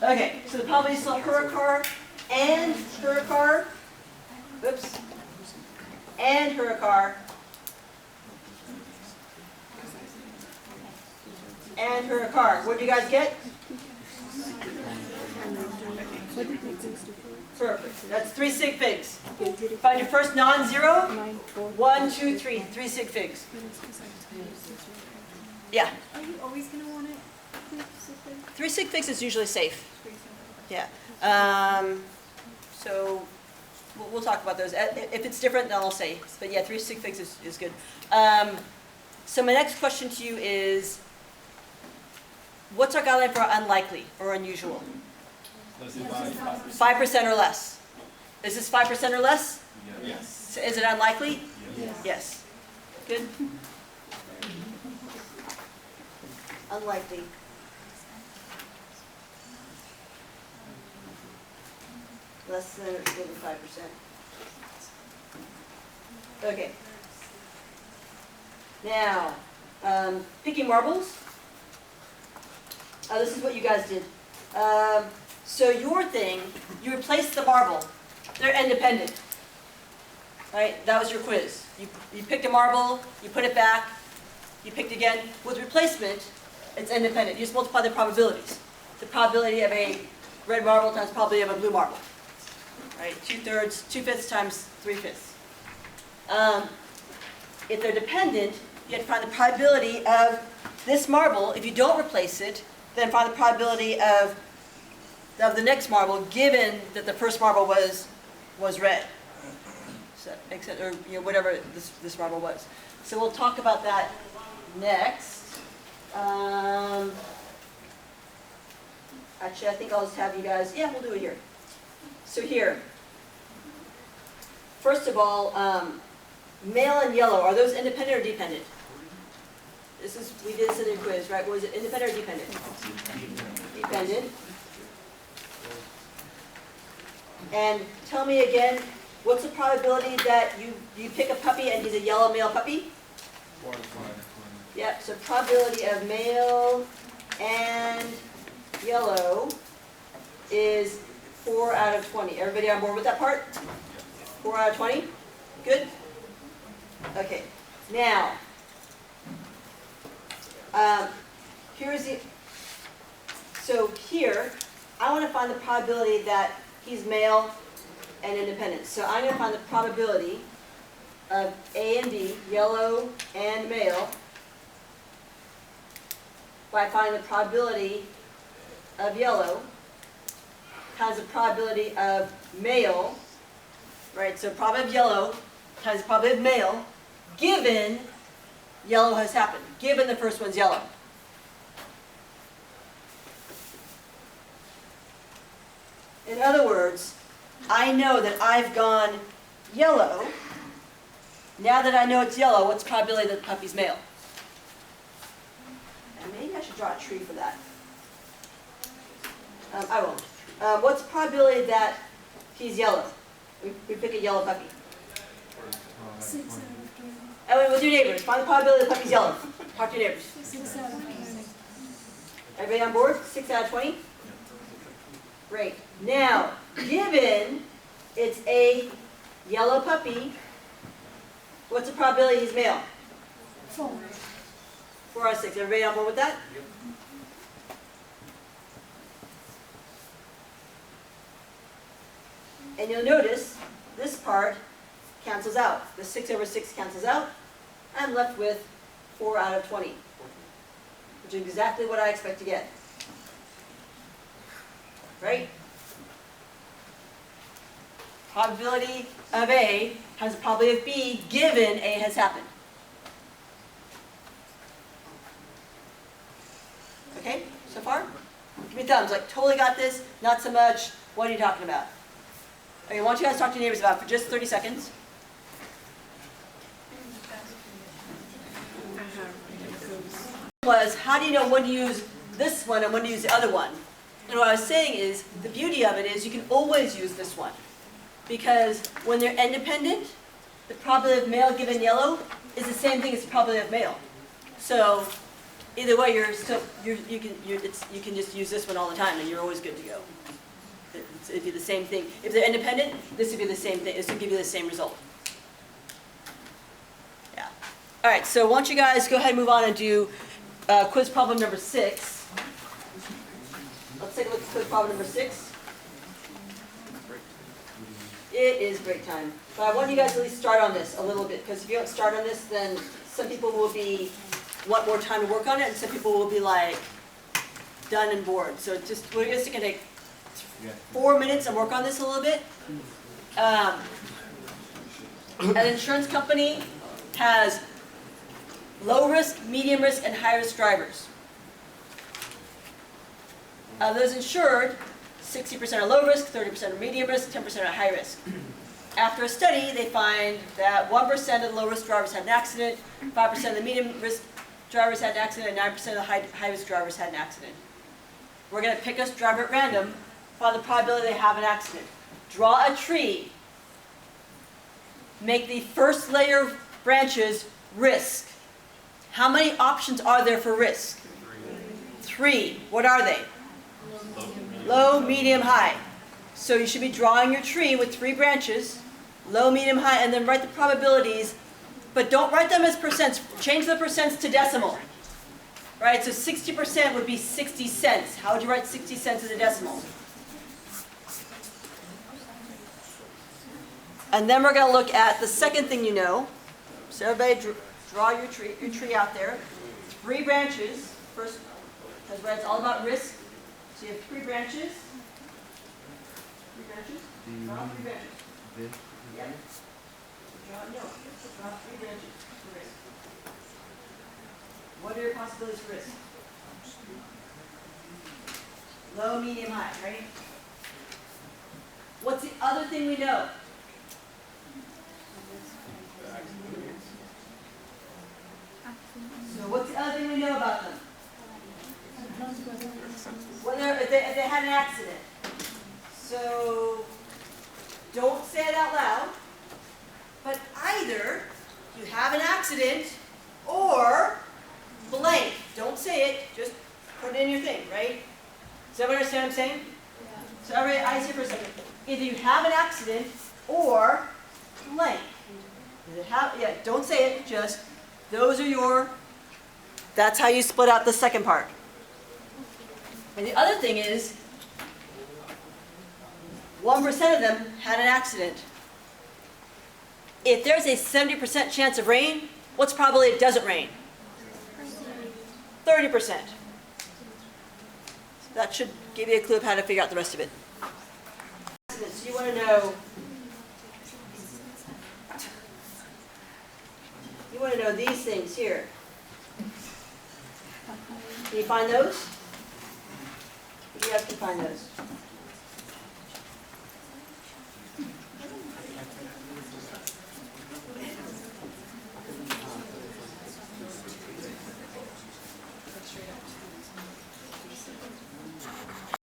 Okay, so the probability is still Huracar and Huracar. Oops. And Huracar. And Huracar. What do you guys get? Perfect. That's 3 sig figs. Find your first non-zero. 1, 2, 3. 3 sig figs. Yeah. Are you always going to want it? 3 sig figs is usually safe. Yeah. So we'll talk about those. If it's different, then I'll say. But yeah, 3 sig figs is good. So my next question to you is, what's our guideline for unlikely or unusual? 5% or less. Is this 5% or less? Yes. Is it unlikely? Yes. Yes. Good. Unlikely. Less than or equal to 5%. Okay. Now, picking marbles. This is what you guys did. So your thing, you replaced the marble. They're independent. Right? That was your quiz. You picked a marble, you put it back, you picked again. With replacement, it's independent. You just multiply the probabilities. The probability of a red marble times probability of a blue marble. Right? 2/3, 2/5 times 3/5. If they're dependent, you have to find the probability of this marble. If you don't replace it, then find the probability of the next marble, given that the first marble was red. So, except, or whatever this marble was. So we'll talk about that next. Actually, I think I'll just have you guys, yeah, we'll do it here. So here, first of all, male and yellow, are those independent or dependent? We did this in the quiz, right? Was it independent or dependent? Dependent. And tell me again, what's the probability that you pick a puppy and he's a yellow male puppy? 4 to 5. Yep, so probability of male and yellow is 4 out of 20. Everybody on board with that part? 4 out of 20? Good? Okay, now, so here, I want to find the probability that he's male and independent. So I'm going to find the probability of A and B, yellow and male, by finding the probability of yellow times the probability of male, right? So probability of yellow times the probability of male, given yellow has happened, given the first one's yellow. In other words, I know that I've gone yellow. Now that I know it's yellow, what's the probability that the puppy's male? And maybe I should draw a tree for that. I won't. What's the probability that he's yellow? We pick a yellow puppy. 6 out of 20. Oh, with your neighbors. Find the probability the puppy's yellow. Talk to your neighbors. 6 out of 20. Everybody on board? 6 out of 20? Great. Now, given it's a yellow puppy, what's the probability he's male? 4. 4 out of 6. Everybody on board with that? Yep. And you'll notice this part cancels out. The 6 over 6 cancels out. I'm left with 4 out of 20, which is exactly what I expect to get. Right? Probability of A has a probability of B given A has happened. Okay, so far? Give me thumbs, like totally got this, not so much, what are you talking about? Okay, I want you guys to talk to your neighbors about it for just 30 seconds. Was, how do you know when to use this one and when to use the other one? And what I was saying is, the beauty of it is you can always use this one. Because when they're independent, the probability of male given yellow is the same thing as the probability of male. So either way, you're still, you can just use this one all the time, and you're always good to go. It'd be the same thing. If they're independent, this would be the same thing. This would give you the same result. Yeah. All right, so why don't you guys go ahead and move on and do quiz problem number 6. Let's take a look at quiz problem number 6. It is break time. But I want you guys to at least start on this a little bit, because if you don't start on this, then some people will want more time to work on it, and some people will be like done and bored. So just, we're just gonna take 4 minutes and work on this a little bit. An insurance company has low risk, medium risk, and high risk drivers. Those insured, 60% are low risk, 30% are medium risk, 10% are high risk. After a study, they find that 1% of the low risk drivers had an accident, 5% of the medium risk drivers had an accident, and 9% of the high risk drivers had an accident. We're going to pick a driver at random, find the probability they have an accident. Draw a tree. Make the first layer of branches risk. How many options are there for risk? 3. What are they? Low, medium, high. So you should be drawing your tree with 3 branches, low, medium, high, and then write the probabilities, but don't write them as percents. Change the percents to decimal. Right, so 60% would be 60 cents. How would you write 60 cents as a decimal? And then we're going to look at the second thing you know. So everybody draw your tree out there. 3 branches. First, because it's all about risk. So you have 3 branches. 3 branches? Draw 3 branches. Yeah. Draw 3 branches for risk. What are your possibilities for risk? Low, medium, high, right? What's the other thing we know? So what's the other thing we know about them? Whether if they had an accident. So don't say it out loud, but either you have an accident or blank. Don't say it, just put it in your thing, right? Does everyone understand what I'm saying? Yeah. So everybody, eyes here for a second. Either you have an accident or blank. Don't say it, just those are your, that's how you split out the second part. And the other thing is, 1% of them had an accident. If there's a 70% chance of rain, what's probably it doesn't rain? 30%. That should give you a clue of how to figure out the rest of it. So you want to know these things here. Can you find those? You guys can find those.